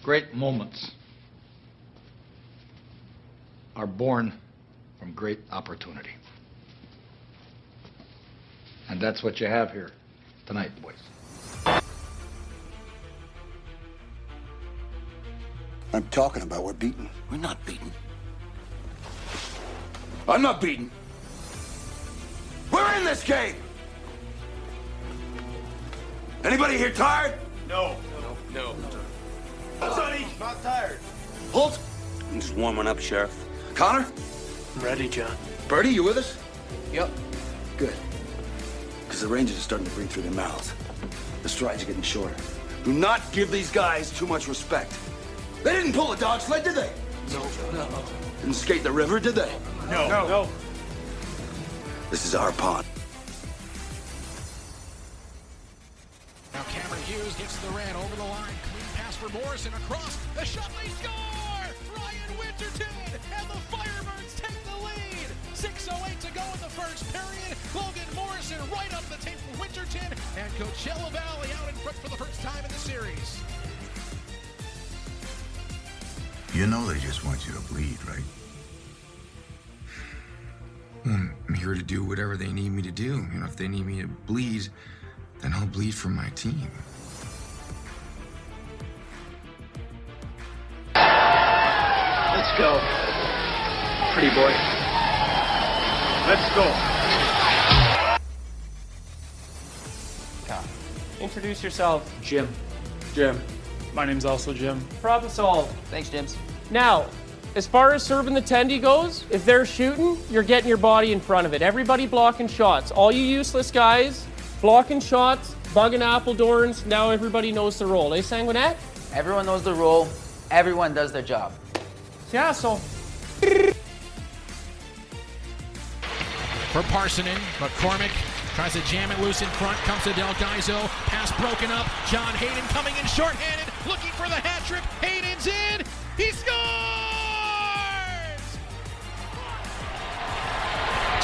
Great moments are born from great opportunity. And that's what you have here tonight, boys. I'm talking about we're beaten. We're not beaten. I'm not beaten. We're in this game. Anybody here tired? No. Sonny, Not tired. Holt, I'm just warming up, Sheriff. Connor, I'm ready, John. Bertie, you with us? Yep. Good. Because the Rangers are starting to breathe through their mouths. The strides are getting shorter. Do not give these guys too much respect. They didn't pull a dog sled, did they? No. Didn't skate the river, did they? No. This is our pond. Now Cameron Hughes gets the ran over the line. Clean pass for Morrison across. The shot, they score! Ryan Winterton and the Firebirds take the lead. 6:08 to go in the first period. Logan Morrison right up the tape for Winterton. And Coachella Valley out in front for the first time in the series. You know they just want you to bleed, right? I'm here to do whatever they need me to do. You know, if they need me to bleed, then I'll bleed for my team. Let's go. Pretty boy. Let's go. Introduce yourself. Jim. My name's also Jim. Problem solved. Thanks, James. Now, as far as serving the tendy goes, if they're shooting, you're getting your body in front of it. Everybody blocking shots. All you useless guys, blocking shots, bugging Appledorns. Now everybody knows the role. Eh, Sanguinet? Everyone knows the role. Everyone does their job. Yeah, so. For Parsonen, McCormick tries to jam it loose in front, comes to Del Gaizo, pass broken up, John Hayden coming in shorthanded, looking for the hat trick, Hayden's in, he scores!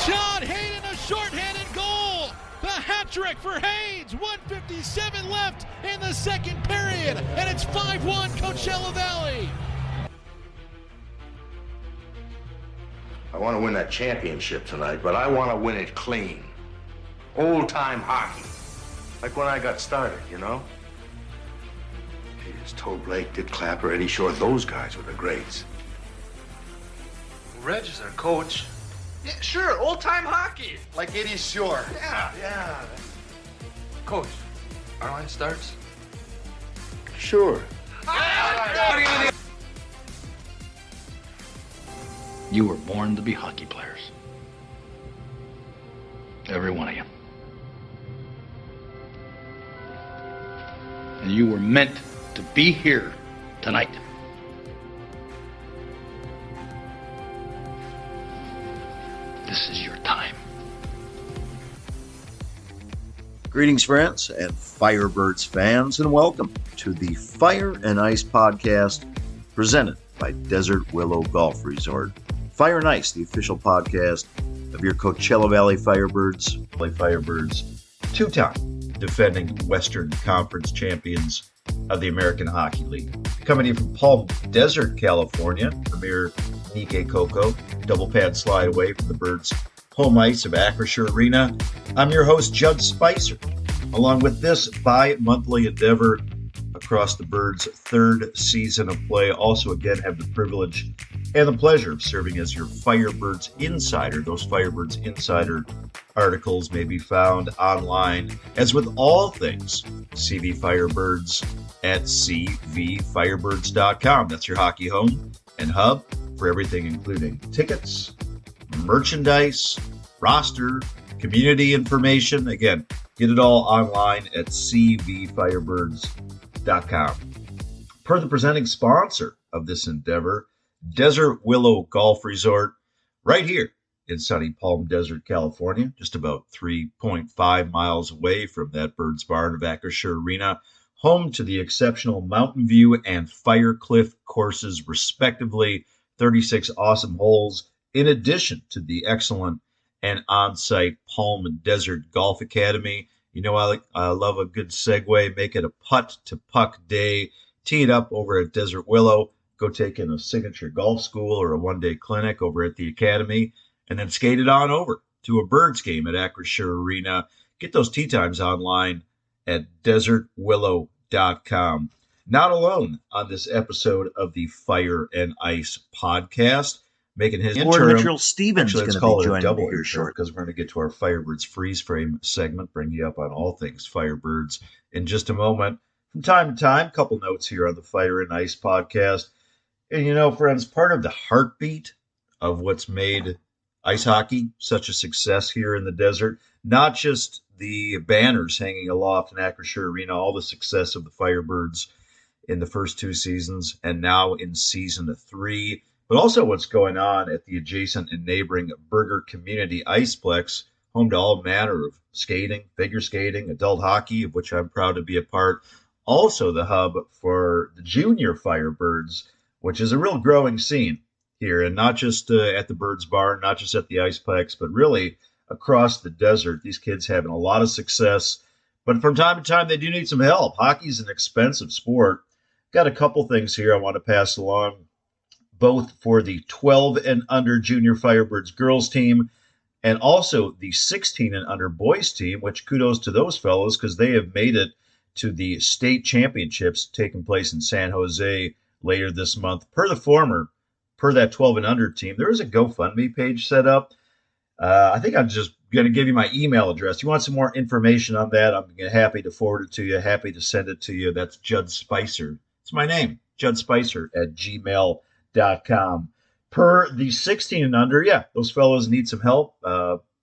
John Hayden, a shorthanded goal, the hat trick for Haynes, 1:57 left in the second period, and it's 5-1 Coachella Valley. I want to win that championship tonight, but I want to win it clean. Old-time hockey. Like when I got started, you know? Jeez, Toe Blake, Dick Clapper, Eddie Shore, those guys were the greats. Reg is our coach. Yeah, sure, old-time hockey. Like Eddie Shore. Yeah. Coach, our line starts. Sure. You were born to be hockey players. Every one of you. And you were meant to be here tonight. This is your time. Greetings, friends and Firebirds fans, and welcome to the Fire and Ice podcast presented by Desert Willow Golf Resort. Fire and Ice, the official podcast of your Coachella Valley Firebirds, play Firebirds, two-time defending Western Conference champions of the American Hockey League. Coming in from Palm Desert, California, Premier Nike Coco, double pad slide away from the Birds' home ice of Acrisure Arena. I'm your host, Judd Spicer, along with this bi-monthly endeavor across the Birds' third season of play. Also, again, have the privilege and the pleasure of serving as your Firebirds Insider. Those Firebirds Insider articles may be found online, as with all things CV Firebirds, at cvfirebirds.com. That's your hockey home and hub for everything, including tickets, merchandise, roster, community information. Again, get it all online at cvfirebirds.com. Per the presenting sponsor of this endeavor, Desert Willow Golf Resort, right here in sunny Palm Desert, California, just about 3.5 miles away from that Birds Barn of Acrisure Arena, home to the exceptional Mountain View and Fire Cliff courses, respectively, 36 awesome holes, in addition to the excellent and on-site Palm Desert Golf Academy. You know, I love a good segue. Make it a putt-to-puck day. tee it up over at Desert Willow, go take in a signature golf school or a one-day clinic over at the Academy, and then skate it on over to a Birds game at Acrisure Arena. Get those tee times online at desertwillow.com. Not alone on this episode of the Fire and Ice podcast. Making his interim. Mitchell Stevens Actually, let's going call to be it a joining double me here intro because we're going to get to our Firebirds freeze frame segment, bring you up on all things Firebirds in just a moment. From time to time, a couple notes here on the Fire and Ice podcast. And you know, friends, part of the heartbeat of what's made ice hockey such a success here in the desert, not just the banners hanging aloft in Acrisure Arena, all the success of the Firebirds in the first two seasons and now in season 3, but also what's going on at the adjacent and neighboring Burger Community Iceplex, home to all manner of skating, figure skating, adult hockey, of which I'm proud to be a part. Also the hub for the junior Firebirds, which is a real growing scene here, and not just at the Birds Barn, not just at the Iceplex, but really across the desert. These kids having a lot of success, but from time to time they do need some help. Hockey's an expensive sport. Got a couple things here I want to pass along, both for the 12 and under junior Firebirds girls team and also the 16 and under boys team, which kudos to those fellows because they have made it to the state championships taking place in San Jose later this month. Per the former, per that 12 and under team, there is a GoFundMe page set up. I think I'm just going to give you my email address. You want some more information on that, I'm happy to forward it to you, happy to send it to you. That's Judd Spicer. It's my name, Judd Spicer at gmail.com. Per the 16 and under, yeah, those fellows need some help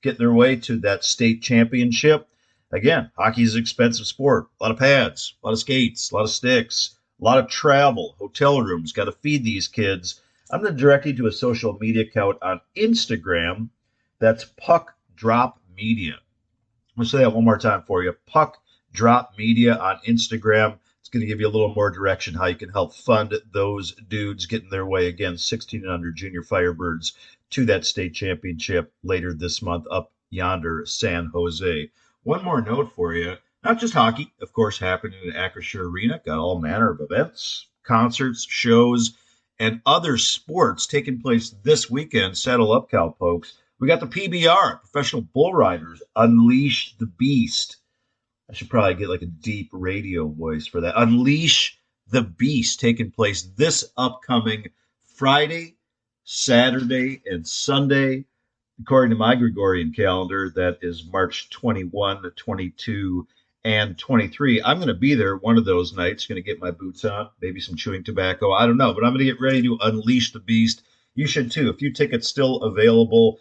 getting their way to that state championship. Again, hockey is an expensive sport. A lot of pads, a lot of skates, a lot of sticks, a lot of travel, hotel rooms. Got to feed these kids. I'm going to direct you to a social media account on Instagram. That's Puck Drop Media. I'm going to say that one more time for you. Puck Drop Media on Instagram. It's going to give you a little more direction how you can help fund those dudes getting their way, again, 16 and under junior Firebirds to that state championship later this month up yonder, San Jose. One more note for you. Not just hockey, of course, happening in Acrisure Arena. Got all manner of events, concerts, shows, and other sports taking place this weekend. Saddle up, cowpokes. We got the PBR, Professional Bull Riders, Unleash the Beast. I should probably get like a deep radio voice for that. Unleash the Beast taking place this upcoming Friday, Saturday, and Sunday. According to my Gregorian calendar, that is March 21, 22, and 23. I'm going to be there one of those nights, going to get my boots on, maybe some chewing tobacco. I don't know, but I'm going to get ready to unleash the beast. You should too. A few tickets still available.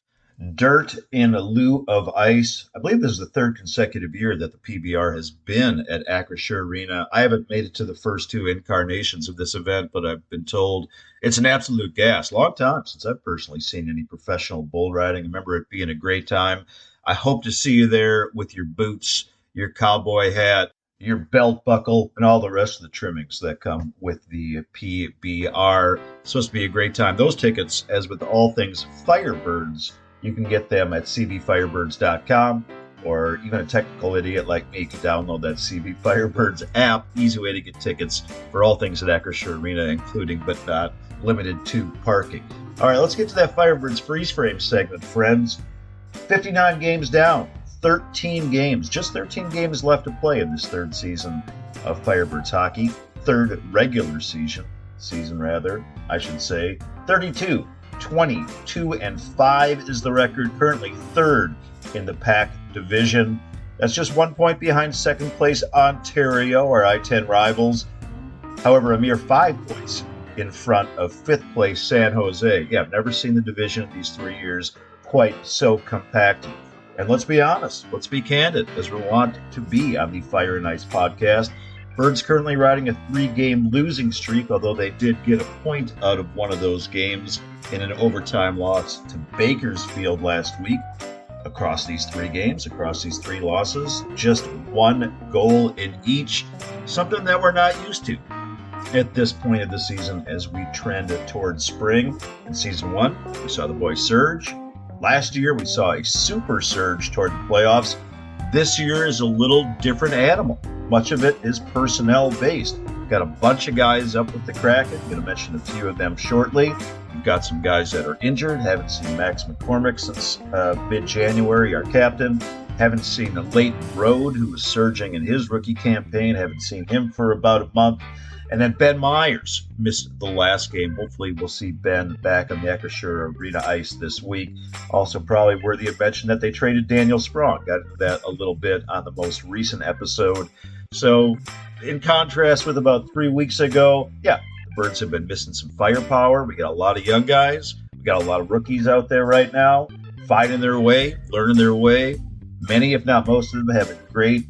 Dirt in lieu of ice. I believe this is the third consecutive year that the PBR has been at Acrisure Arena. I haven't made it to the first two incarnations of this event, but I've been told it's an absolute gas. Long time since I've personally seen any professional bull riding. I remember it being a great time. I hope to see you there with your boots, your cowboy hat, your belt buckle, and all the rest of the trimmings that come with the PBR. It's supposed to be a great time. Those tickets, as with all things Firebirds, you can get them at cvfirebirds.com, or even a technical idiot like me can download that CV Firebirds app. Easy way to get tickets for all things at Acrisure Arena, including but not limited to parking. All right, let's get to that Firebirds freeze frame segment, friends. 59 games down, 13 games, just 13 games left to play in this third season of Firebirds hockey. Third regular season, I should say. 32. 22-5 is the record, currently third in the Pac division. That's just 1 point behind second place Ontario, our I-10 rivals. However, a mere 5 points in front of fifth place San Jose. Yeah, I've never seen the division in these 3 years quite so compacted. And let's be honest, let's be candid, as we want to be on the Fire and Ice podcast. Birds currently riding a 3-game losing streak, although they did get a point out of one of those games in an overtime loss to Bakersfield last week. Across these 3 games, across these 3 losses, just 1 goal in each, something that we're not used to at this point of the season as we trend towards spring. In season 1, we saw the boys surge. Last year, we saw a super surge toward the playoffs. This year is a little different animal. Much of it is personnel based. We've got a bunch of guys up with the Kraken. I'm going to mention a few of them shortly. We've got some guys that are injured. Haven't seen Max McCormick since mid-January, our captain. Haven't seen Leighton Road, who was surging in his rookie campaign. Haven't seen him for about a month. And then Ben Myers missed the last game. Hopefully we'll see Ben back on the Acrisure Arena ice this week. Also probably worthy of mention that they traded Daniel Sprong. Got into that a little bit on the most recent episode. So in contrast with about 3 weeks ago, the Birds have been missing some firepower. We got a lot of young guys. We got a lot of rookies out there right now, finding their way, learning their way. Many, if not most of them, having great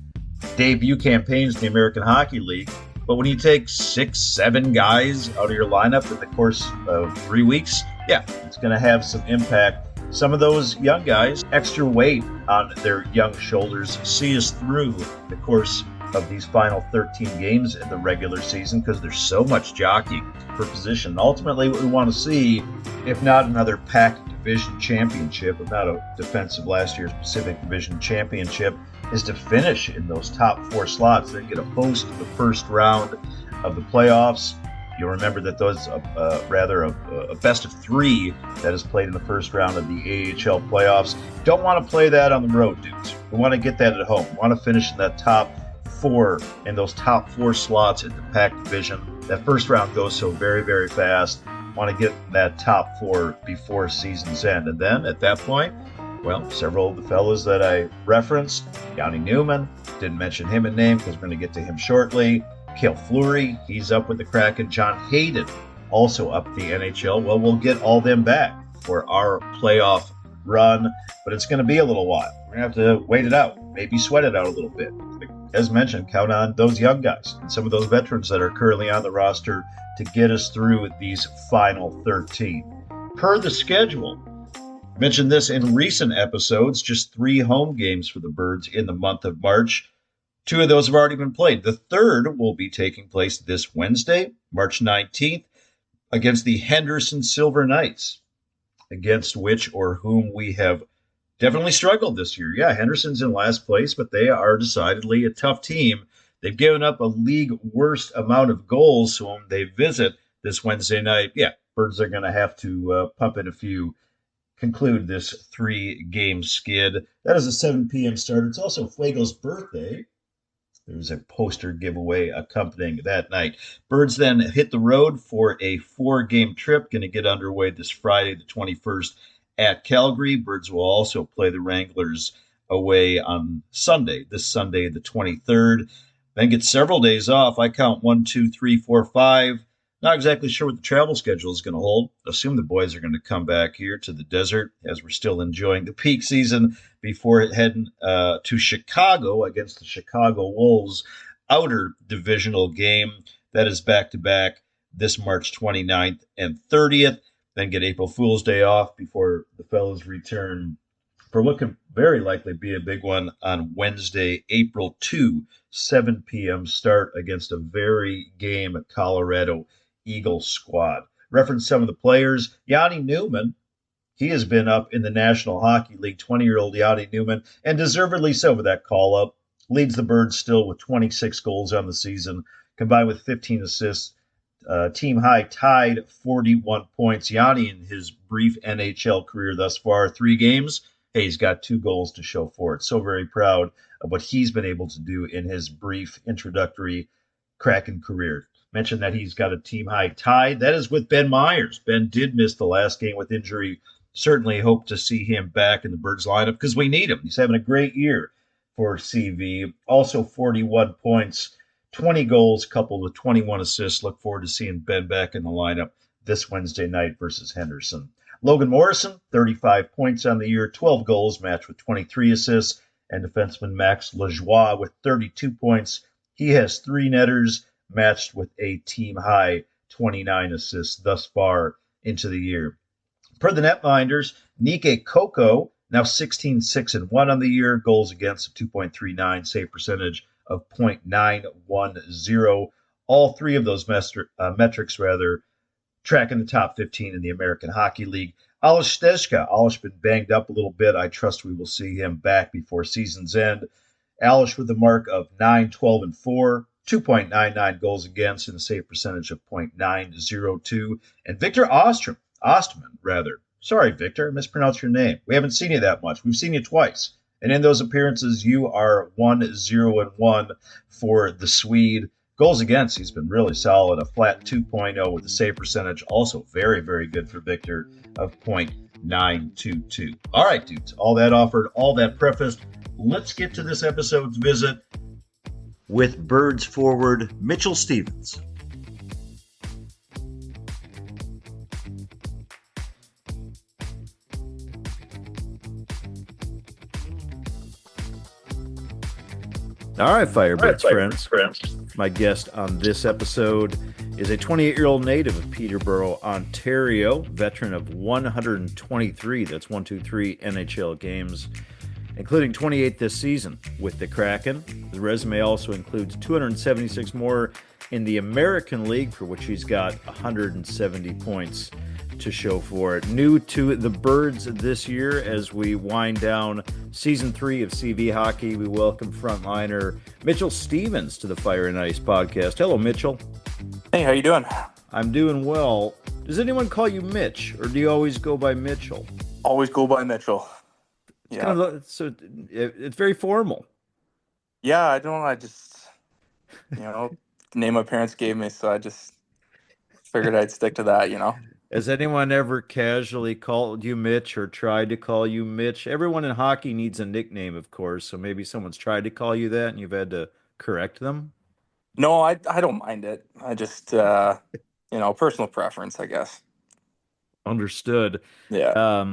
debut campaigns in the American Hockey League. But when you take 6, 7 guys out of your lineup in the course of 3 weeks, it's going to have some impact. Some of those young guys, extra weight on their young shoulders, see us through the course of these final 13 games in the regular season because there's so much jockeying for position. And ultimately, what we want to see, if not another Pac Division championship, if not a defensive last year's Pacific Division championship, is to finish in those top 4 slots, then get a host of the first round of the playoffs. You'll remember that those a best of 3 that is played in the first round of the AHL playoffs. Don't want to play that on the road, dudes. We want to get that at home. We want to finish in that top 4, in those top 4 slots in the Pac Division. That first round goes so very, very fast. Want to get that top 4 before season's end. And then at that point, several of the fellas that I referenced, Yanni Newman, didn't mention him in name because we're going to get to him shortly. Cale Fleury, he's up with the Kraken. John Hayden, also up the NHL. Well, we'll get all them back for our playoff run, but it's going to be a little while. We're going to have to wait it out, maybe sweat it out a little bit. As mentioned, count on those young guys and some of those veterans that are currently on the roster to get us through these final 13. Per the schedule, mentioned this in recent episodes, just 3 home games for the Birds in the month of March. 2 of those have already been played. The third will be taking place this Wednesday, March 19th, against the Henderson Silver Knights, against which or whom we have definitely struggled this year. Henderson's in last place, but they are decidedly a tough team. They've given up a league worst amount of goals when they visit this Wednesday night. Birds are going to have to pump in a few, conclude this 3-game skid. That is a 7 p.m. start. It's also Fuego's birthday. There's a poster giveaway accompanying that night. Birds then hit the road for a 4-game trip, going to get underway this Friday, the 21st, at Calgary. Birds will also play the Wranglers away on Sunday, this Sunday, the 23rd. Then get several days off. I count 1, 2, 3, 4, 5. Not exactly sure what the travel schedule is going to hold. Assume the boys are going to come back here to the desert as we're still enjoying the peak season before heading to Chicago against the Chicago Wolves outer divisional game. That is back-to-back this March 29th and 30th. Then get April Fool's Day off before the fellas return for what could very likely be a big one on Wednesday, April 2, 7 p.m. start against a very game Colorado Eagles squad. Reference some of the players. Yanni Newman, he has been up in the National Hockey League, 20-year-old Yanni Newman, and deservedly so with that call-up. Leads the Birds still with 26 goals on the season, combined with 15 assists. Team high tied 41 points. Yanni, in his brief NHL career thus far, 3 games, he's got 2 goals to show for it. So very proud of what he's been able to do in his brief introductory Kraken career. Mentioned that he's got a team high tied. That is with Ben Myers. Ben did miss the last game with injury. Certainly hope to see him back in the Birds lineup because we need him. He's having a great year for CV. Also 41 points, 20 goals coupled with 21 assists. Look forward to seeing Ben back in the lineup this Wednesday night versus Henderson. Logan Morrison, 35 points on the year, 12 goals, matched with 23 assists. And defenseman Max Lajoie with 32 points. He has 3 netters, matched with a team-high 29 assists thus far into the year. Per the netminders, Nike Coco, now 16-6-1 on the year, goals against of 2.39, save percentage of .910. All 3 of those metrics, tracking the top 15 in the American Hockey League. Alish Stejka. Alish been banged up a little bit. I trust we will see him back before season's end. Alish with a mark of 9-12-4, 2.99 goals against and a save percentage of .902. And Victor Ostman, rather. Sorry, Victor, I mispronounced your name. We haven't seen you that much. We've seen you twice. And in those appearances, you are 1-0-1 for the Swede. Goals against, he's been really solid. A flat 2.0 with a save percentage, also very, very good for Victor, of .922. All right, dudes, all that offered, all that prefaced. Let's get to this episode's visit with Birds forward Mitchell Stephens. All right, Firebirds friends. My guest on this episode is a 28-year-old native of Peterborough, Ontario, veteran of 123, that's 123 NHL games, including 28 this season with the Kraken. The resume also includes 276 more in the American League, for which he's got 170 points to show for it. New to the Birds this year as we wind down Season 3 of CV Hockey, we welcome frontliner Mitchell Stephens to the Fire and Ice podcast. Hello, Mitchell. Hey, how you doing? I'm doing well. Does anyone call you Mitch, or do you always go by Mitchell? Always go by Mitchell. It's kind of, so it's very formal. Yeah, I just, name my parents gave me, so I just figured I'd stick to that, Has anyone ever casually called you Mitch or tried to call you Mitch? Everyone in hockey needs a nickname, of course, so maybe someone's tried to call you that and you've had to correct them? No, I don't mind it. I just, personal preference, I guess. Understood. Yeah.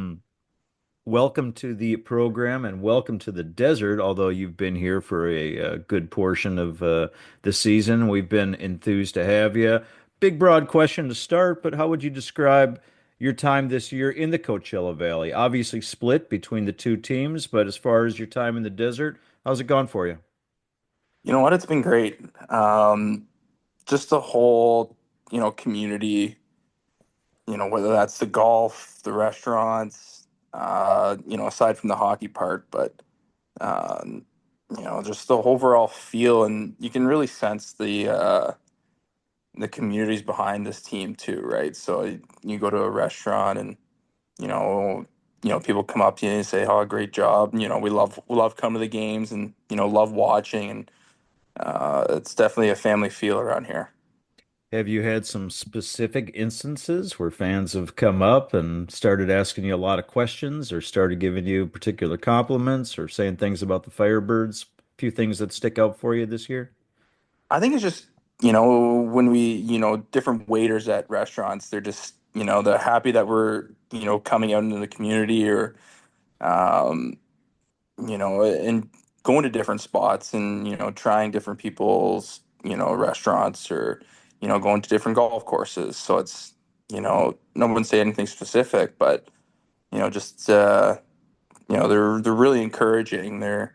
Welcome to the program and welcome to the desert, although you've been here for a good portion of the season. We've been enthused to have you. Big, broad question to start, but how would you describe your time this year in the Coachella Valley? Obviously split between the two teams, but as far as your time in the desert, how's it gone for you? You know what? It's been great. Just the whole, community, whether that's the golf, the restaurants, aside from the hockey part, but, just the overall feel, and you can really sense the communities behind this team too, right? So you go to a restaurant and, people come up to you and say, "Oh, great job." We love coming to the games and, love watching, and it's definitely a family feel around here. Have you had some specific instances where fans have come up and started asking you a lot of questions or started giving you particular compliments or saying things about the Firebirds? A few things that stick out for you this year? I think it's just, when we, different waiters at restaurants, they're just, they're happy that we're, coming out into the community or, and going to different spots and, trying different people's, restaurants or, going to different golf courses. So it's, no one say anything specific, but, just, they're really encouraging. They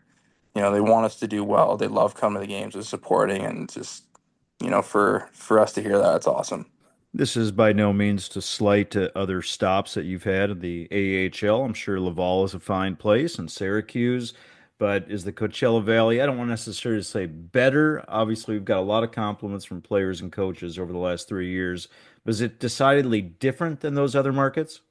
want us to do well. They love coming to the games and supporting, and just, for us to hear that, it's awesome. This is by no means to slight other stops that you've had in the AHL. I'm sure Laval is a fine place and Syracuse, but is the Coachella Valley, I don't want necessarily to say better. Obviously, we've got a lot of compliments from players and coaches over the last 3 years. But is it decidedly different than those other markets?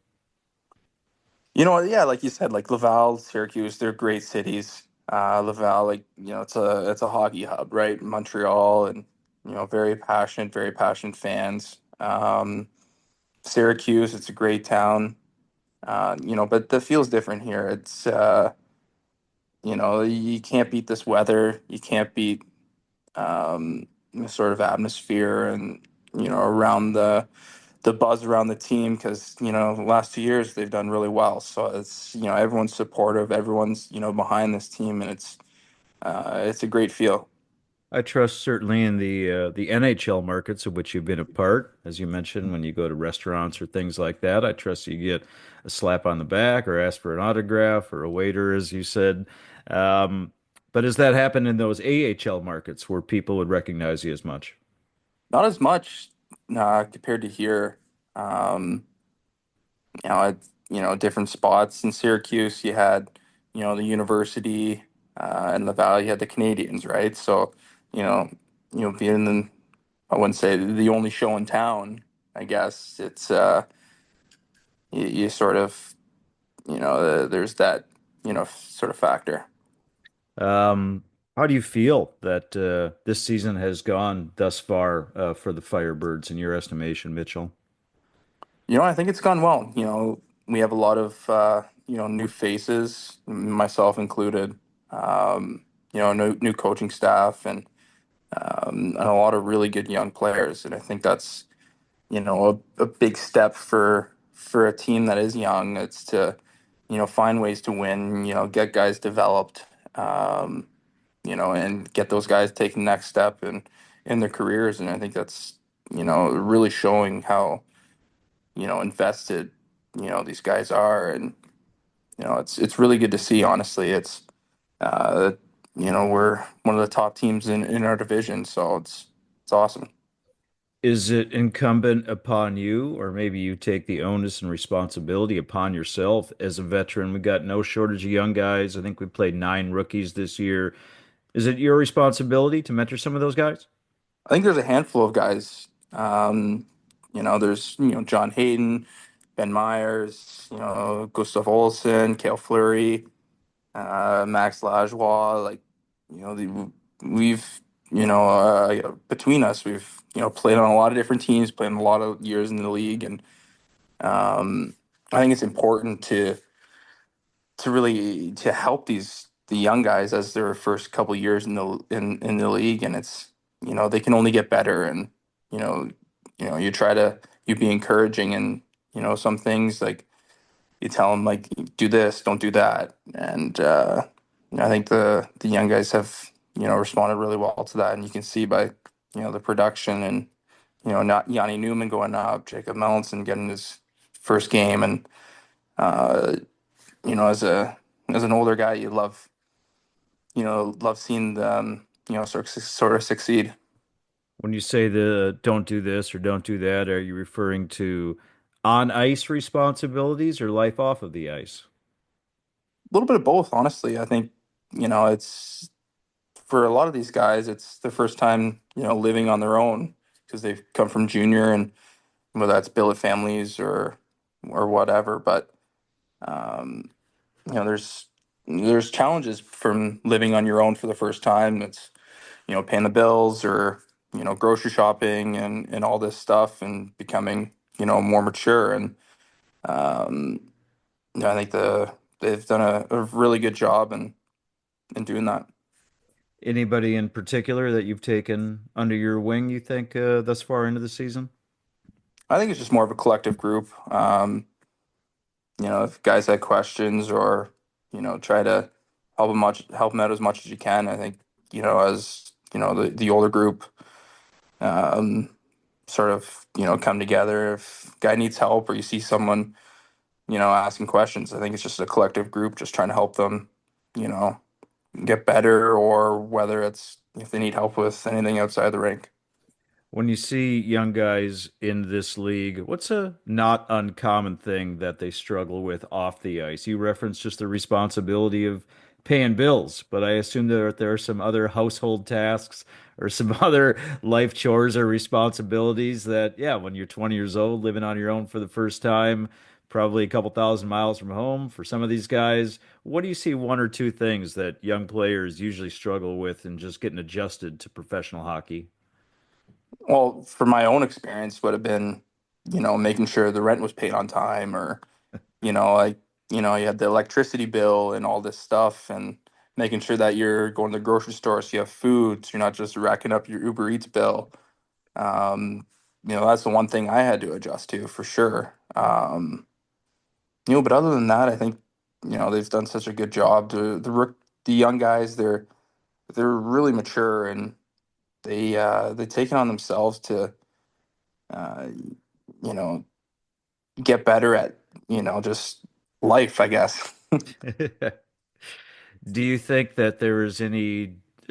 Yeah, like you said, like Laval, Syracuse, they're great cities. Laval, it's a hockey hub, right? Montreal, and very passionate fans. Syracuse, it's a great town. But the feel's different here. It's you can't beat this weather. You can't beat the sort of atmosphere and around the buzz around the team, because the last 2 years they've done really well. So it's everyone's supportive, everyone's behind this team, and it's a great feel. I trust certainly in the NHL markets of which you've been a part. As you mentioned, when you go to restaurants or things like that, I trust you get a slap on the back or ask for an autograph or a waiter, as you said. But has that happened in those AHL markets where people would recognize you as much? Not as much, compared to here. At different spots in Syracuse, you had the university, in Laval, you had the Canadians, right? So being the, I wouldn't say the only show in town. I guess it's you sort of there's that sort of factor. How do you feel that this season has gone thus far for the Firebirds in your estimation, Mitchell? I think it's gone well. We have a lot of new faces, myself included. New coaching staff and a lot of really good young players, and I think that's a big step for a team that is young. It's to find ways to win. Get guys developed. And get those guys taking the next step in their careers, and I think that's really showing how invested these guys are, and it's really good to see. Honestly, it's uh, we're one of the top teams in our division, so it's awesome. Is it incumbent upon you, or maybe you take the onus and responsibility upon yourself as a veteran? We got no shortage of young guys. I think we played 9 rookies this year. Is it your responsibility to mentor some of those guys? I think there's a handful of guys. There's John Hayden, Ben Myers, Gustav Olson, Kale Fleury, Max Lajoie. Like we've between us we've played on a lot of different teams, played in a lot of years in the league, and I think it's important to really to help the young guys as their first couple years in the league, and it's they can only get better, and you know you try to you be encouraging, and some things like you tell them like do this, don't do that, and I think the young guys have responded really well to that, and you can see by the production, and not Yanni Newman going up, Jacob Melanson getting his first game, and uh, as an older guy, you love seeing them sort of succeed. When you say the don't do this or don't do that, are you referring to on ice responsibilities or life off of the ice? A little bit of both, honestly. I think it's for a lot of these guys, it's their first time living on their own because they've come from junior, and whether that's billet families or whatever. But um, there's challenges from living on your own for the first time. It's paying the bills or grocery shopping and all this stuff and becoming more mature, and um, I think they've done a really good job in doing that. Anybody in particular that you've taken under your wing, you think, thus far into the season? I think it's just more of a collective group. If guys had questions or try to help them out as much as you can. I think as the older group um, sort of come together. If guy needs help or you see someone asking questions, I think it's just a collective group just trying to help them you know get better, or whether it's if they need help with anything outside the rink. When you see young guys in this league, what's a not uncommon thing that they struggle with off the ice? You referenced just the responsibility of paying bills, but I assume there are some other household tasks or some other life chores or responsibilities that, yeah, when you're 20 years old, living on your own for the first time, probably a couple thousand miles from home for some of these guys. What do you see one or two things that young players usually struggle with in just getting adjusted to professional hockey? Well, for my own experience, would have been making sure the rent was paid on time, or like you had the electricity bill and all this stuff, and making sure that you're going to the grocery store so you have food, so you're not just racking up your Uber Eats bill. um, that's the one thing I had to adjust to for sure. But other than that, I think they've done such a good job. The young guys, they're really mature, and they take it on themselves to uh, you know get better at just life, I guess. Do you think that there's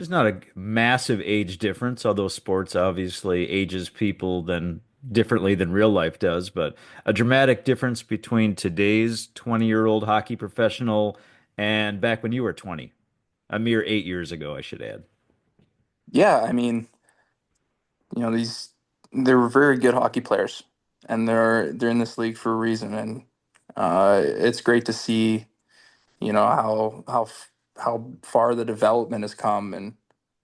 not a massive age difference, although sports obviously ages people than differently than real life does, but a dramatic difference between today's 20-year-old hockey professional and back when you were 20, a mere 8 years ago, I should add. Yeah, I mean, these they were very good hockey players, and they're in this league for a reason, and it's great to see how far the development has come, and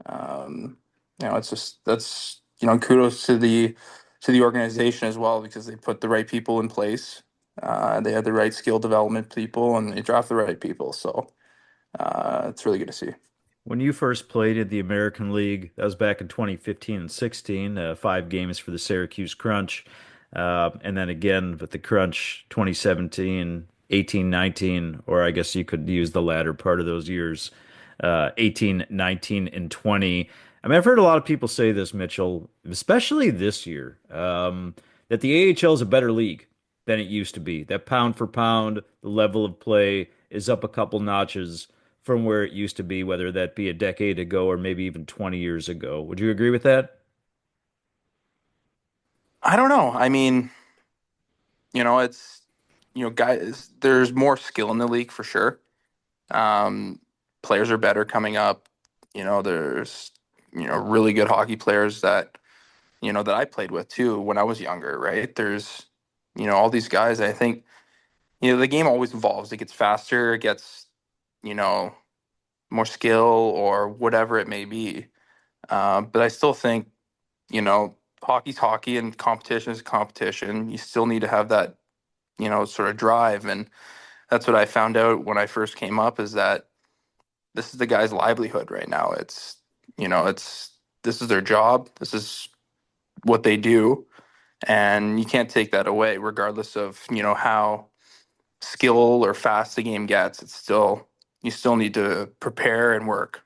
um, it's just that's kudos to the organization as well because they put the right people in place. They had the right skill development people, and they draft the right people. So it's really good to see. When you first played in the American League, that was back in 2015 and 16, 5 games for the Syracuse Crunch. And then again with the Crunch 2017, 18, 19, or I guess you could use the latter part of those years, 18, 19, and 20. I mean, I've heard a lot of people say this, Mitchell, especially this year, that the AHL is a better league than it used to be. That pound for pound, the level of play is up a couple notches from where it used to be, whether that be a decade ago or maybe even 20 years ago. Would you agree with that? I don't know. I mean, it's guys. There's more skill in the league for sure. Um, Players are better coming up. There's really good hockey players that I played with too when I was younger. Right? There's all these guys. I think the game always evolves. It gets faster. It gets you know more skill or whatever it may be. But I still think hockey's hockey and competition is competition. You still need to have that sort of drive, and that's what I found out when I first came up is that this is the guy's livelihood right now. It's this is their job. This is what they do, and you can't take that away, regardless of how skill or fast the game gets. It's still you still need to prepare and work.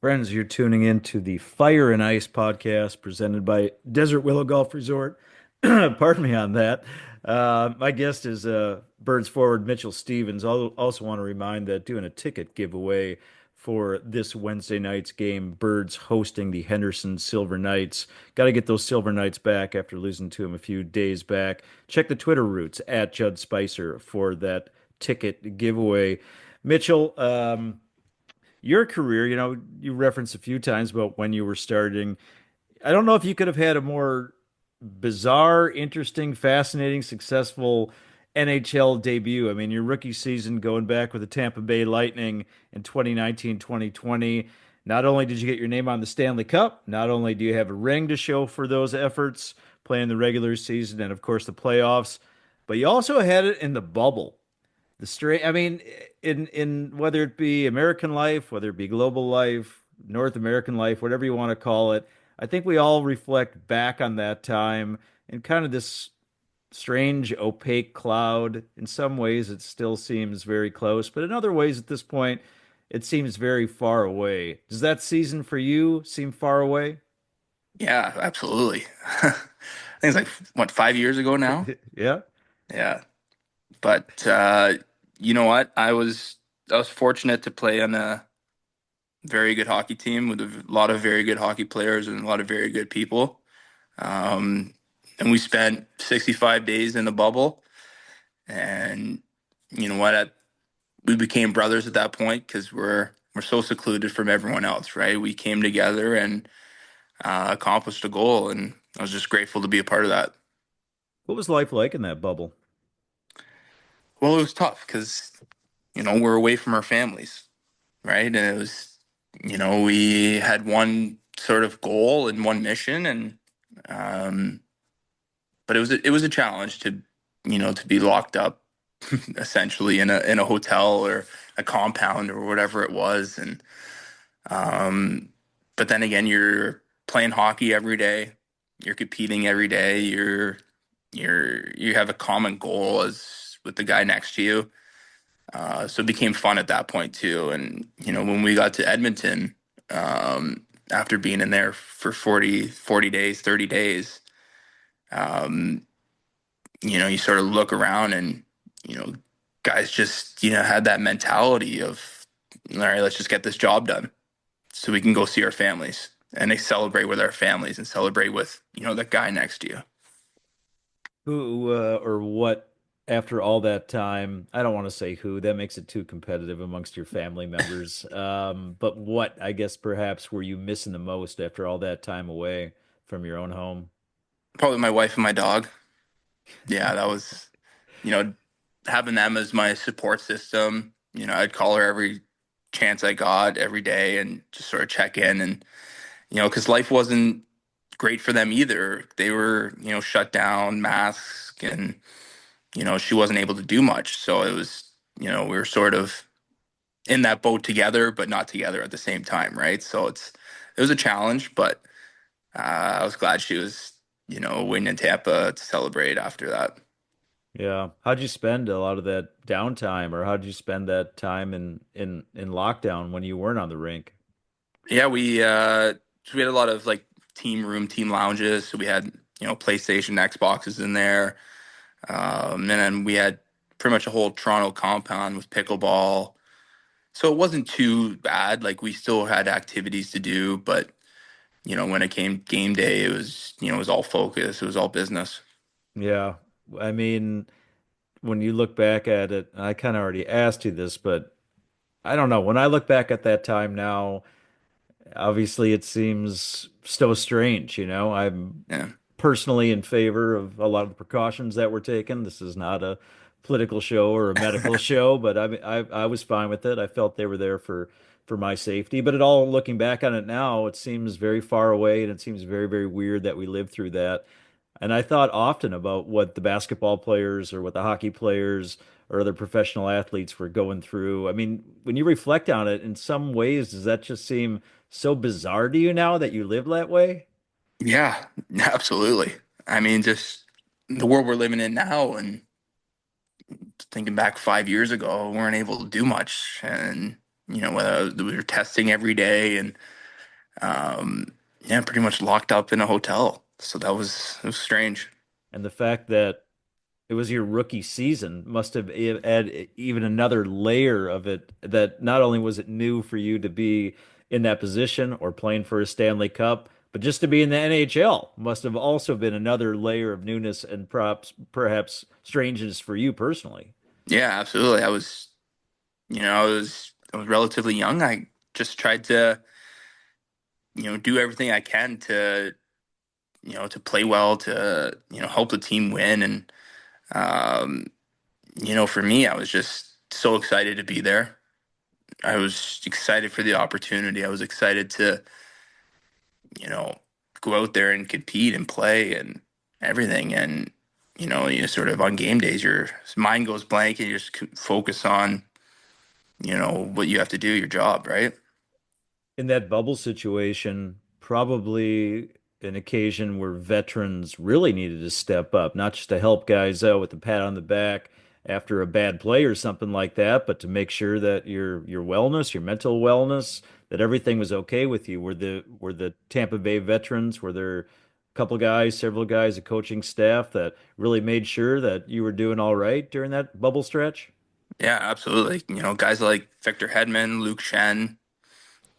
Friends, you're tuning in to the Fire and Ice podcast presented by Desert Willow Golf Resort. Pardon me on that. My guest is Birds forward Mitchell Stevens. I'll also want to remind that doing a ticket giveaway for this Wednesday night's game, Birds hosting the Henderson Silver Knights. Got to get those Silver Knights back after losing to them a few days back. Check the Twitter routes at Judd Spicer for that ticket giveaway. Mitchell, your career, you referenced a few times about when you were starting. I don't know if you could have had a more bizarre, interesting, fascinating, successful NHL debut. I mean, your rookie season going back with the Tampa Bay Lightning in 2019, 2020. Not only did you get your name on the Stanley Cup, not only do you have a ring to show for those efforts, playing the regular season and, of course, the playoffs, but you also had it in the bubble. The straight, I mean, in whether it be American life, whether it be global life, North American life, whatever you want to call it, I think we all reflect back on that time in kind of this strange, opaque cloud. In some ways, it still seems very close, but in other ways, at this point, it seems very far away. Does that season for you seem far away? Yeah, absolutely. I think it's like what 5 years ago now. Yeah. Yeah, but you know what? I was fortunate to play on a very good hockey team with a lot of very good hockey players and a lot of very good people. Um, and we spent 65 days in the bubble, and you know what? We became brothers at that point because we're so secluded from everyone else, right? We came together and accomplished a goal, and I was just grateful to be a part of that. What was life like in that bubble? Well, it was tough because we're away from our families, right? And it was, we had one sort of goal and one mission, and um, but it was a challenge to be locked up essentially in a hotel or a compound or whatever it was, and um, but then again, you're playing hockey every day, you're competing every day, you have a common goal as with the guy next to you. So it became fun at that point too. And when we got to Edmonton, after being in there for 40 days, 30 days, um, you sort of look around and guys just had that mentality of, all right, let's just get this job done so we can go see our families, and they celebrate with our families and celebrate with the guy next to you. Who or what, after all that time, I don't want to say who, that makes it too competitive amongst your family members. But what, I guess, perhaps were you missing the most after all that time away? from your own home? Probably my wife and my dog. Yeah, that was, you know, having them as my support system. I'd call her every chance I got every day and just sort of check in. And, because life wasn't great for them either. They were, shut down, mask, and, she wasn't able to do much. So it was, we were sort of in that boat together, but not together at the same time, right? So it was a challenge, but I was glad she was, winning in Tampa to celebrate after that. Yeah. How'd you spend a lot of that downtime, or how'd you spend that time in lockdown when you weren't on the rink? Yeah, we had a lot of like team lounges. So we had, PlayStation, Xboxes in there. And then we had pretty much a whole Toronto compound with pickleball. So it wasn't too bad. Like we still had activities to do, but when it came game day, it was all focus. It was all business. Yeah. I mean, when you look back at it, I kind of already asked you this, but I don't know. When I look back at that time now, obviously it seems so strange, I'm Yeah. personally in favor of a lot of the precautions that were taken. This is not a political show or a medical show, but I was fine with it. I felt they were there for my safety. But it all looking back on it now, it seems very far away and it seems very, very weird that we lived through that. And I thought often about what the basketball players or what the hockey players or other professional athletes were going through. I mean, when you reflect on it, in some ways, does that just seem so bizarre to you now that you live that way? Yeah, absolutely. I mean, just the world we're living in now and thinking back 5 years ago, we weren't able to do much. And, whether we were testing every day and, yeah, pretty much locked up in a hotel. So it was strange. And the fact that it was your rookie season must have add even another layer of it, that not only was it new for you to be in that position or playing for a Stanley Cup, but just to be in the NHL must have also been another layer of newness and perhaps strangeness for you personally. Yeah, absolutely. I was relatively young. I just tried to, do everything I can to, to play well, to, help the team win. And, um, for me, I was just so excited to be there. I was excited for the opportunity. I was excited to, you know, go out there and compete and play and everything. And, you sort of on game days, your mind goes blank and you just focus on, what you have to do, your job, right? In that bubble situation, probably an occasion where veterans really needed to step up, not just to help guys out with a pat on the back after a bad play or something like that, but to make sure that your wellness, your mental wellness, that everything was okay with you. Were the Tampa Bay veterans, were there a couple guys, several guys, a coaching staff that really made sure that you were doing all right during that bubble stretch? Yeah, absolutely. Guys like Victor Hedman, Luke Shen,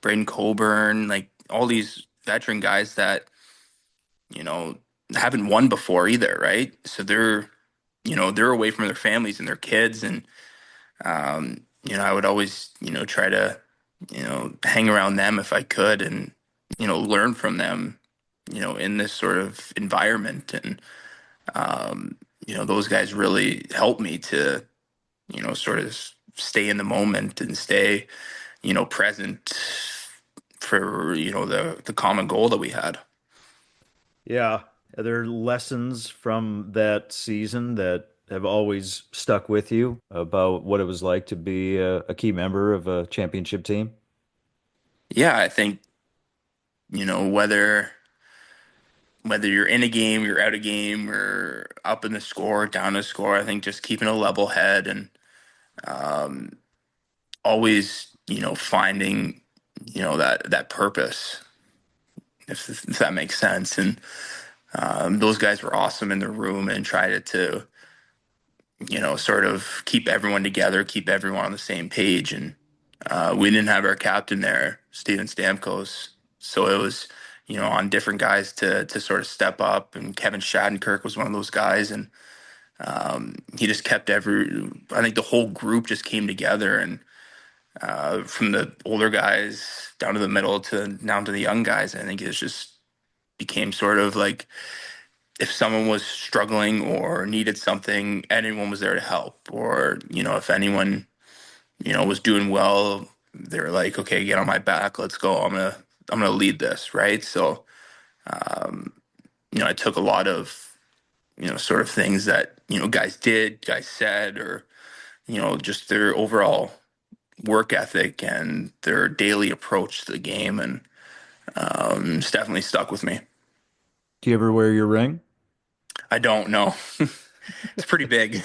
Braden Coburn, like all these veteran guys that, you know, haven't won before either, right? So they're away from their families and their kids. And, I would always, try to, hang around them if I could and, learn from them, in this sort of environment. And, those guys really helped me to, sort of stay in the moment and stay, present for, the common goal that we had. Yeah. Are there lessons from that season that have always stuck with you about what it was like to be a key member of a championship team? Yeah, I think, whether you're in a game, you're out of game, or up in the score, down the score, I think just keeping a level head and um, always, finding, that purpose, if that makes sense. And those guys were awesome in the room and tried to, sort of keep everyone together, keep everyone on the same page. And we didn't have our captain there, Steven Stamkos, so it was, on different guys to sort of step up. And Kevin Shattenkirk was one of those guys, and he just kept I think the whole group just came together, and from the older guys down to the middle to down to the young guys. I think it's just became sort of like if someone was struggling or needed something, anyone was there to help. Or, if anyone, was doing well, they were like, okay, get on my back, let's go. I'm gonna lead this, right? So, I took a lot of, sort of things that, guys did, guys said, or, just their overall work ethic and their daily approach to the game. And it's definitely stuck with me. Do you ever wear your ring? I don't know. It's pretty big.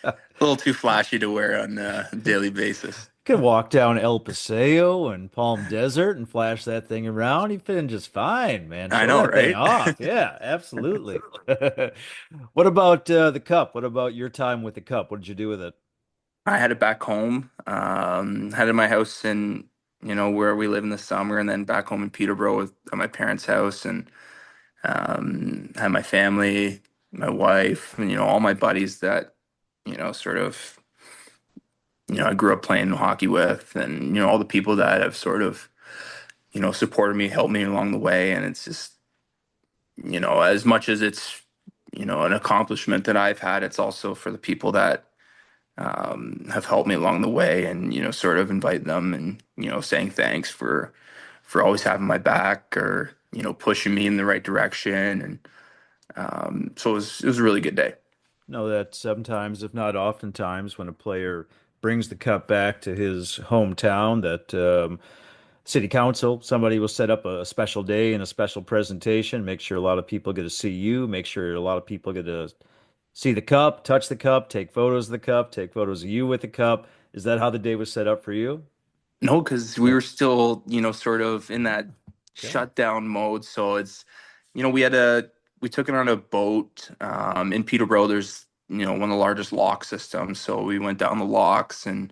A little too flashy to wear on a daily basis. You could walk down El Paseo and Palm Desert and flash that thing around. You fit in just fine, man. I Show know, that thing right? off. Yeah, absolutely. What about the cup? What about your time with the cup? What did you do with it? I had it back home. Had it in my house in, where we live in the summer, and then back home in Peterborough at my parents' house, and had my family, my wife, and all my buddies that, sort of, I grew up playing hockey with, and all the people that have sort of, supported me, helped me along the way. And it's just, as much as it's, an accomplishment that I've had, it's also for the people that have helped me along the way, and sort of invite them, and saying thanks for always having my back, or pushing me in the right direction. And so it was a really good day. Know that sometimes, if not oftentimes, when a player brings the cup back to his hometown, that city council, somebody will set up a special day and a special presentation, make sure a lot of people get to see you, make sure a lot of people get to see the cup, touch the cup, take photos of the cup, take photos of you with the cup. Is that how the day was set up for you? No, because we No. were still, sort of in that Okay. shutdown mode. So it's, we took it on a boat in Peterborough. There's, one of the largest lock systems. So we went down the locks, and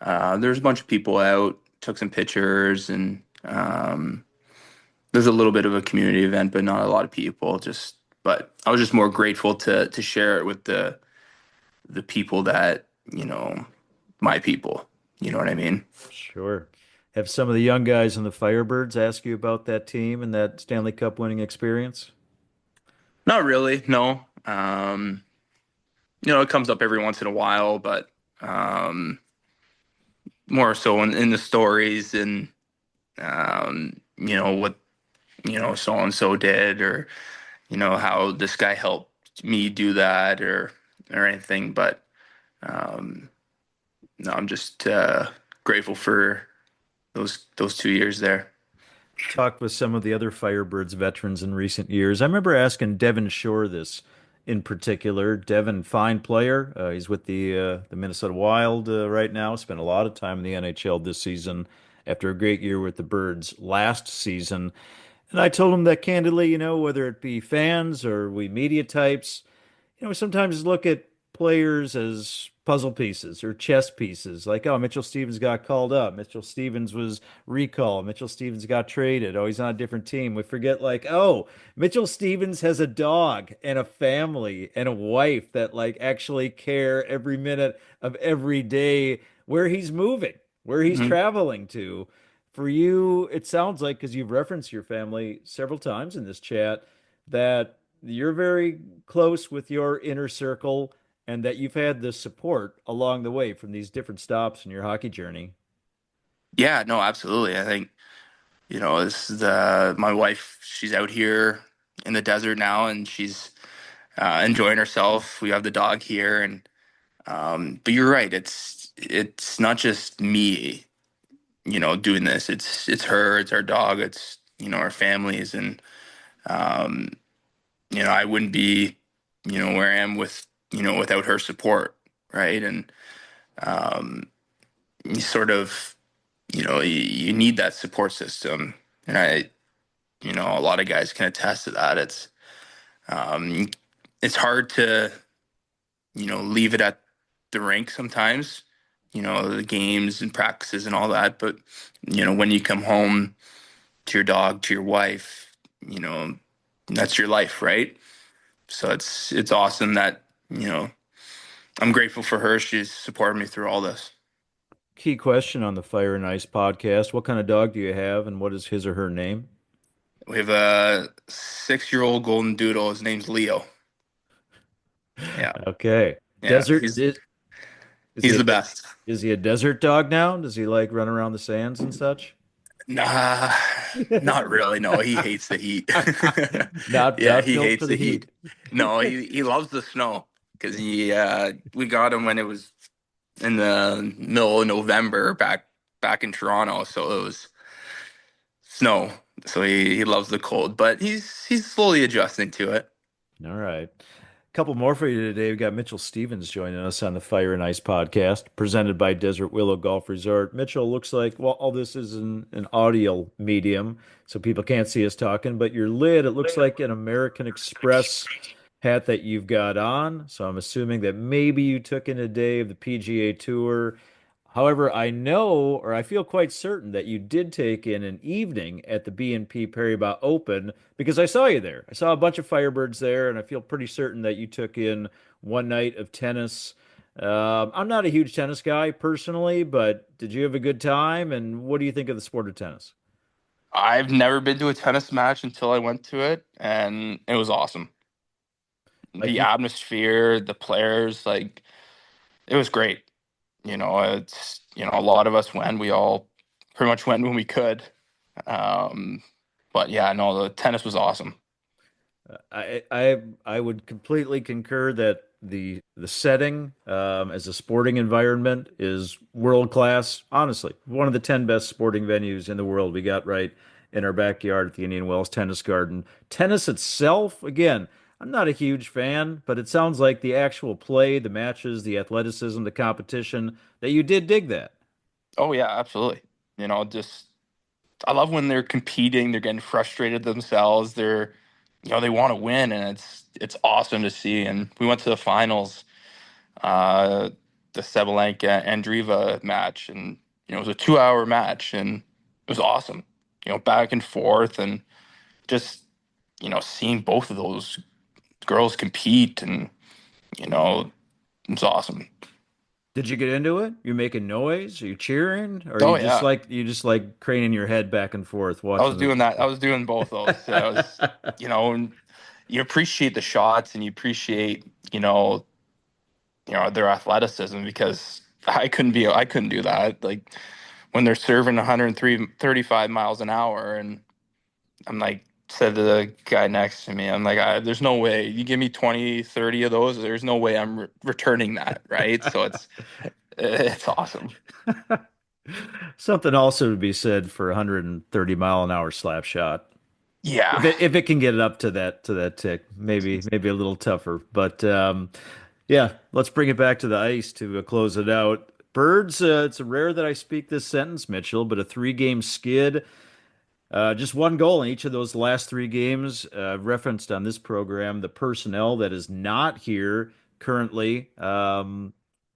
there's a bunch of people out, took some pictures, and there's a little bit of a community event, but not a lot of people. But I was just more grateful to share it with the people that, my people. You know what I mean? Sure. Have some of the young guys in the Firebirds ask you about that team and that Stanley Cup winning experience? Not really, no. It comes up every once in a while, but more so in the stories, and what so and so did, or how this guy helped me do that, or anything. But no, I'm just grateful for those 2 years there. Talked with some of the other Firebirds veterans in recent years. I remember asking Devin Shore this in particular. Devin, fine player. He's with the Minnesota Wild right now. Spent a lot of time in the NHL this season after a great year with the Birds last season. And I told him that candidly, whether it be fans or we media types, we sometimes look at players as puzzle pieces or chess pieces. Like, oh, Mitchell Stevens got called up. Mitchell Stevens was recalled. Mitchell Stevens got traded. Oh, he's on a different team. We forget, like, oh, Mitchell Stevens has a dog and a family and a wife that, like, actually care every minute of every day where he's moving, where he's Mhm. traveling to. For you, it sounds like, because you've referenced your family several times in this chat, that you're very close with your inner circle and that you've had the support along the way from these different stops in your hockey journey. Yeah, no, absolutely. I think, this is my wife. She's out here in the desert now, and she's enjoying herself. We have the dog here, and but you're right. It's not just me, doing this. It's her. It's our dog. It's our families, and um, I wouldn't be where I am without her support, right? And um, you sort of you need that support system, and a lot of guys can attest to that. Um, it's hard to leave it at the rink sometimes, the games and practices and all that. But, when you come home to your dog, to your wife, that's your life, right? So it's awesome that, I'm grateful for her. She's supported me through all this. Key question on the Fire and Ice podcast. What kind of dog do you have and what is his or her name? We have a 6-year-old golden doodle. His name's Leo. Yeah. Okay. Yeah. Desert He's he the best. is he a desert dog now? Does he like run around the sands and such? Nah, not really. No, he hates the heat. Not Yeah, he built for hates the the heat. heat. No, he loves the snow because we got him when it was in the middle of November back in Toronto, so it was snow. So he loves the cold, but he's slowly adjusting to it. All right. Couple more for you today. We've got Mitchell Stevens joining us on the Fire and Ice podcast, presented by Desert Willow Golf Resort. Mitchell, looks like, well, all this is an audio medium, so people can't see us talking, but your lid, it looks like an American Express hat that you've got on. So I'm assuming that maybe you took in a day of the PGA Tour. However, I know, or I feel quite certain that you did take in an evening at the BNP Paribas Open because I saw you there. I saw a bunch of Firebirds there, and I feel pretty certain that you took in one night of tennis. I'm not a huge tennis guy personally, but did you have a good time? And what do you think of the sport of tennis? I've never been to a tennis match until I went to it, and it was awesome. Like The you, atmosphere, the players, like it was great. A lot of us went. We all pretty much went when we could. Um, but yeah, no, the tennis was awesome. I would completely concur that the setting as a sporting environment is world class. Honestly, one of the 10 best sporting venues in the world. We got right in our backyard at the Indian Wells Tennis Garden. Tennis itself, again, I'm not a huge fan, but it sounds like the actual play, the matches, the athleticism, the competition, that you did dig that. Oh yeah, absolutely. Just I love when they're competing, they're getting frustrated themselves. They want to win, and it's awesome to see. And we went to the finals, the Sabalenka Andreeva match, and it was a 2-hour match, and it was awesome. Back and forth, and just seeing both of those girls compete, and it's awesome. Did you get into it? You making noise? Are you cheering? Or Oh yeah, you just like craning your head back and forth I was watching doing that. I was doing both those. So I was, and you appreciate the shots, and you appreciate their athleticism, because I couldn't do that. Like when they're serving 135 miles an hour, and I'm like, said to the guy next to me, I'm like, there's no way you give me 20, 30 of those. There's no way I'm returning that. Right. So it's awesome. Something also to be said for 130-mile-an-hour slap shot. Yeah. If it can get it up to that tick, maybe a little tougher. But yeah, let's bring it back to the ice to close it out. Birds, it's rare that I speak this sentence, Mitchell, but a 3-game skid. Just one goal in each of those last 3 games. Referenced on this program, the personnel that is not here currently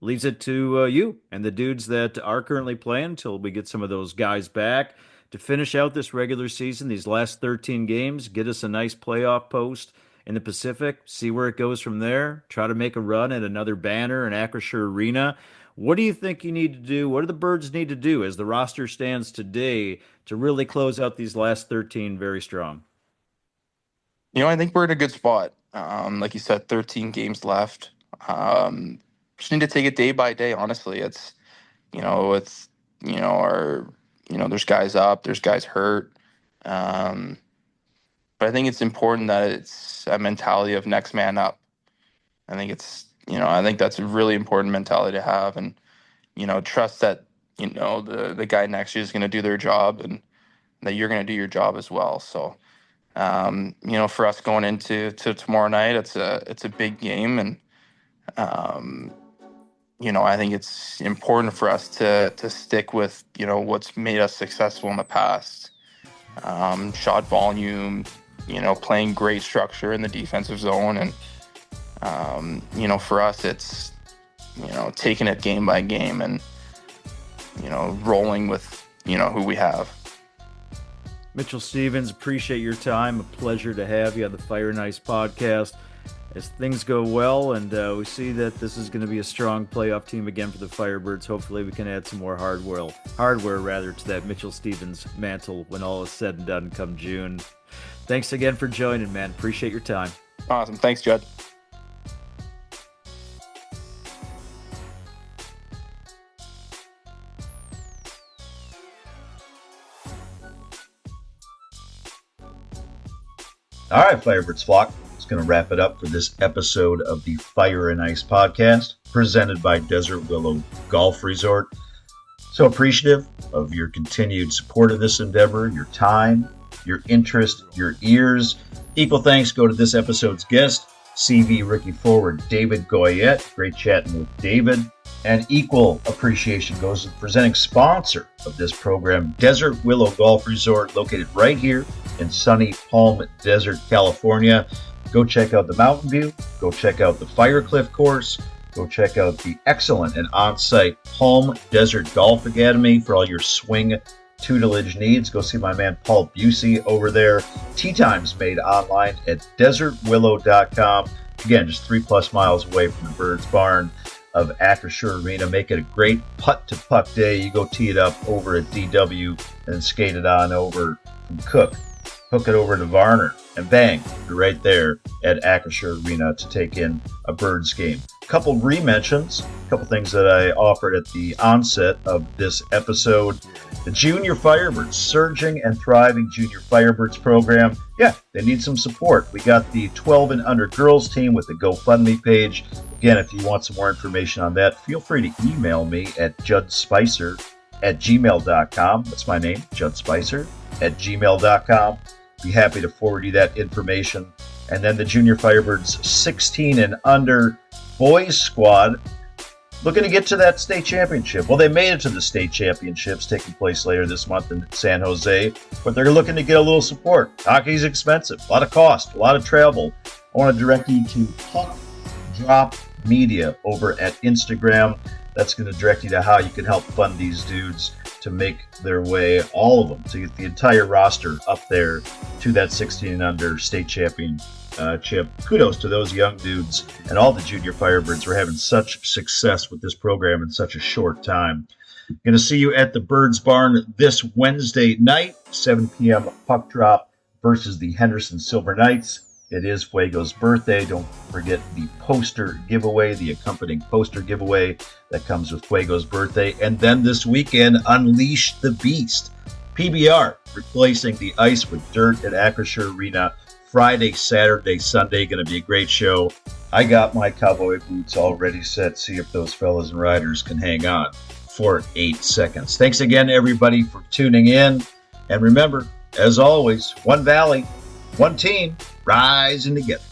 leaves it to you and the dudes that are currently playing till we get some of those guys back to finish out this regular season, these last 13 games, get us a nice playoff post in the Pacific, see where it goes from there, try to make a run at another banner in Acrisure Arena. What do you think you need to do? What do the Birds need to do as the roster stands today to really close out these last 13 very strong? I think we're in a good spot. Like you said, 13 games left. Just need to take it day by day. Honestly, it's there's guys up, there's guys hurt. But I think it's important that it's a mentality of next man up. I think that's a really important mentality to have, and trust that the guy next to you is going to do their job, and that you're going to do your job as well. So for us going into tomorrow night, it's a big game, and I think it's important for us to stick with what's made us successful in the past. Shot volume, playing great structure in the defensive zone, and for us it's taking it game by game, and rolling with who we have. Mitchell Stevens, appreciate your time. A pleasure to have you on the Fire and Ice podcast. As things go well, and we see that this is going to be a strong playoff team again for the Firebirds, hopefully we can add some more hardware to that Mitchell Stevens mantle when all is said and done come June. Thanks again for joining, man. Appreciate your time. Awesome. Thanks, Judd. All right, Firebirds flock. It's going to wrap it up for this episode of the Fire and Ice podcast, presented by Desert Willow Golf Resort. So appreciative of your continued support of this endeavor, your time, your interest, your ears. Equal thanks go to this episode's guest, CV Rookie Forward David Goyette. Great chatting with David. And equal appreciation goes to the presenting sponsor of this program, Desert Willow Golf Resort, located right here in sunny Palm Desert, California. Go check out the Mountain View. Go check out the Firecliff course. Go check out the excellent and on-site Palm Desert Golf Academy for all your swing tutelage needs. Go see my man Paul Busey over there. Tee times made online at desertwillow.com. Again, just 3+ miles away from the Birds Barn of Acrisure Arena. Make it a great putt-to-puck day. You go tee it up over at DW and skate it on over from Cook. Hook it over to Varner, and bang, you're right there at Acrisure Arena to take in a Birds game. A couple re-mentions, a couple things that I offered at the onset of this episode. The Junior Firebirds, surging and thriving Junior Firebirds program. Yeah, they need some support. We got the 12 and under girls team with the GoFundMe page. Again, if you want some more information on that, feel free to email me at juddspicer@gmail.com. That's my name, juddspicer@gmail.com. Be happy to forward you that information. And then the Junior Firebirds 16 and under boys squad, looking to get to that state championship. Well, they made it to the state championships taking place later this month in San Jose, but they're looking to get a little support. Hockey's expensive, a lot of cost, a lot of travel. I want to direct you to Puck Drop Media over at Instagram. That's going to direct you to how you can help fund these dudes to make their way, all of them, to get the entire roster up there to that 16 and under state championship. Kudos to those young dudes and all the Junior Firebirds for having such success with this program in such a short time. Going to see you at the Birds Barn this Wednesday night, 7 p.m. puck drop versus the Henderson Silver Knights. It is Fuego's birthday. Don't forget the poster giveaway, the accompanying poster giveaway that comes with Fuego's birthday. And then this weekend, Unleash the Beast. PBR, replacing the ice with dirt at Acrisure Arena. Friday, Saturday, Sunday, going to be a great show. I got my cowboy boots already set. See if those fellas and riders can hang on for 8 seconds. Thanks again, everybody, for tuning in. And remember, as always, one valley, one team, rising together.